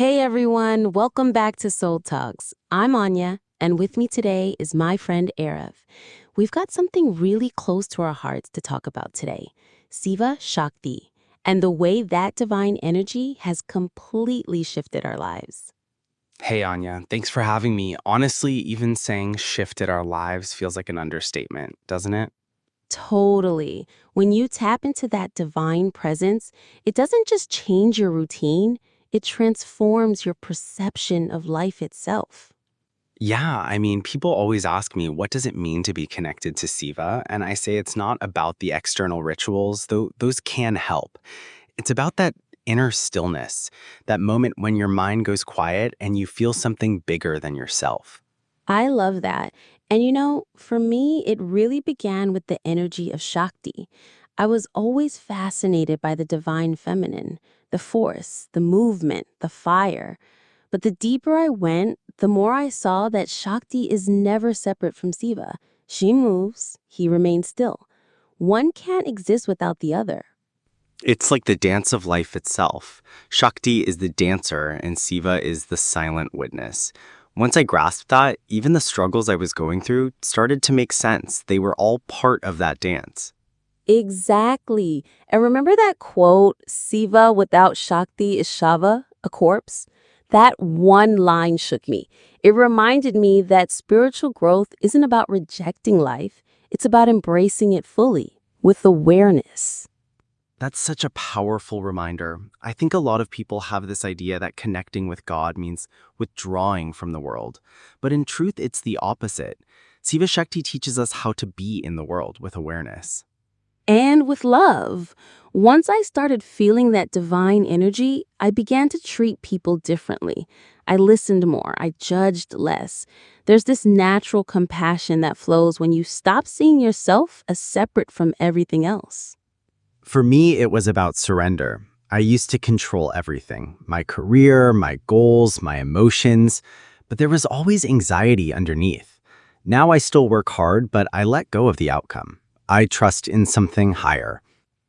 Hey everyone, welcome back to Soul Talks. I'm Anya, and with me today is my friend Aarav. We've got something really close to our hearts to talk about today, Siva Shakti, and the way that divine energy has completely shifted our lives. Hey, Anya. Thanks for having me. Honestly, even saying shifted our lives feels like an understatement, doesn't it? Totally. When you tap into that divine presence, it doesn't just change your routine, it transforms your perception of life itself. Yeah, I mean, people always ask me, what does it mean to be connected to Siva? And I say it's not about the external rituals, though those can help. It's about that inner stillness, that moment when your mind goes quiet and you feel something bigger than yourself. I love that. And for me, it really began with the energy of Shakti. I was always fascinated by the divine feminine, the force, the movement, the fire. But the deeper I went, the more I saw that Shakti is never separate from Siva. She moves, he remains still. One can't exist without the other. It's like the dance of life itself. Shakti is the dancer and Siva is the silent witness. Once I grasped that, even the struggles I was going through started to make sense. They were all part of that dance. Exactly. And remember that quote, Siva without Shakti is Shava, a corpse? That one line shook me. It reminded me that spiritual growth isn't about rejecting life, it's about embracing it fully, with awareness. That's such a powerful reminder. I think a lot of people have this idea that connecting with God means withdrawing from the world. But in truth, it's the opposite. Siva Shakti teaches us how to be in the world with awareness. And with love. Once I started feeling that divine energy, I began to treat people differently. I listened more, I judged less. There's this natural compassion that flows when you stop seeing yourself as separate from everything else. For me, it was about surrender. I used to control everything, my career, my goals, my emotions, but there was always anxiety underneath. Now I still work hard, but I let go of the outcome. I trust in something higher.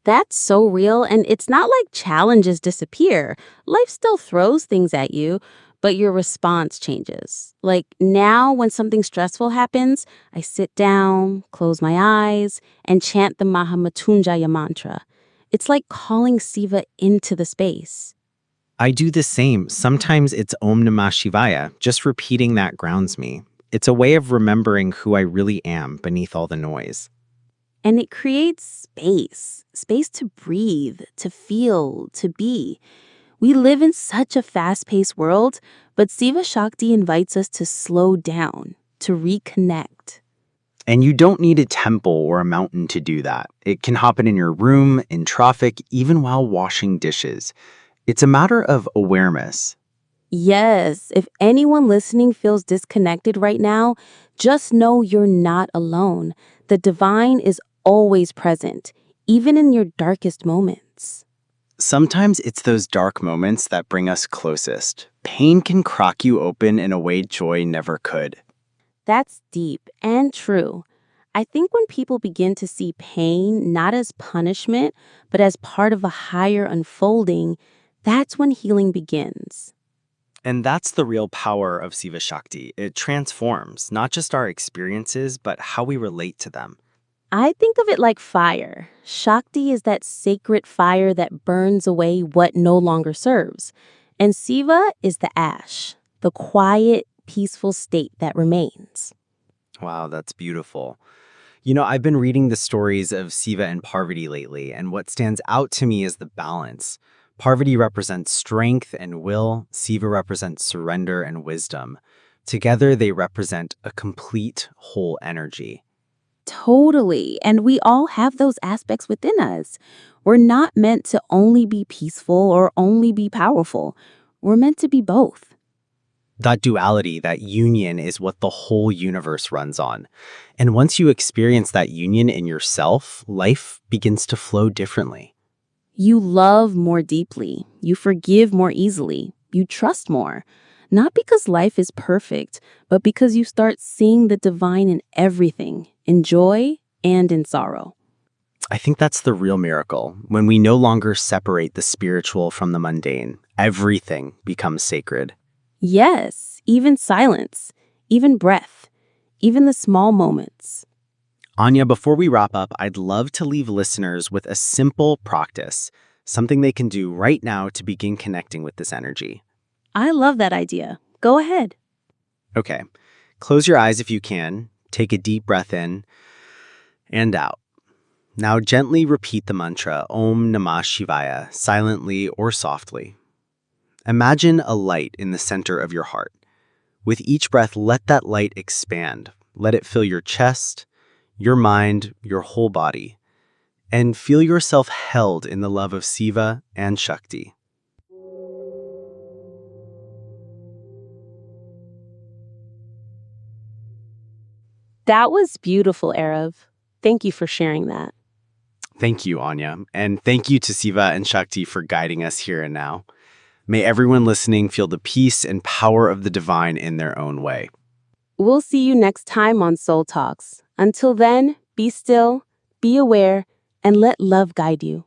That's so real, and it's not like challenges disappear. Life still throws things at you, but your response changes. Like now, when something stressful happens, I sit down, close my eyes, and chant the Mahamrityunjaya mantra. It's like calling Siva into the space. I do the same. Sometimes it's Om Namah Shivaya. Just repeating that grounds me. It's a way of remembering who I really am beneath all the noise. And it creates space to breathe, to feel, to be. We live in such a fast-paced world, but Siva Shakti invites us to slow down, to reconnect. And you don't need a temple or a mountain to do that. It can happen in your room, in traffic, even while washing dishes. It's a matter of awareness. Yes, if anyone listening feels disconnected right now, just know you're not alone. The divine is always present, even in your darkest moments. Sometimes it's those dark moments that bring us closest. Pain can crack you open in a way joy never could. That's deep and true. I think when people begin to see pain not as punishment, but as part of a higher unfolding, that's when healing begins. And that's the real power of Siva Shakti. It transforms not just our experiences, but how we relate to them. I think of it like fire. Shakti is that sacred fire that burns away what no longer serves. And Siva is the ash, the quiet, peaceful state that remains. Wow, that's beautiful. I've been reading the stories of Siva and Parvati lately, and what stands out to me is the balance. Parvati represents strength and will, Siva represents surrender and wisdom. Together, they represent a complete whole energy. Totally. And we all have those aspects within us. We're not meant to only be peaceful or only be powerful. We're meant to be both. That duality, that union is what the whole universe runs on. And once you experience that union in yourself, life begins to flow differently. You love more deeply. You forgive more easily. You trust more. Not because life is perfect, but because you start seeing the divine in everything, in joy and in sorrow. I think that's the real miracle, when we no longer separate the spiritual from the mundane. everything becomes sacred. Yes, even silence, even breath, even the small moments. Anya, before we wrap up, I'd love to leave listeners with a simple practice, something they can do right now to begin connecting with this energy. I love that idea. Go ahead. Okay, close your eyes if you can, take a deep breath in and out. Now gently repeat the mantra Om Namah Shivaya, silently or softly. Imagine a light in the center of your heart. With each breath, let that light expand. Let it fill your chest, your mind, your whole body. And feel yourself held in the love of Siva and Shakti. That was beautiful, Aarav. Thank you for sharing that. Thank you, Anya. And thank you to Siva and Shakti for guiding us here and now. May everyone listening feel the peace and power of the divine in their own way. We'll see you next time on Soul Talks. Until then, be still, be aware, and let love guide you.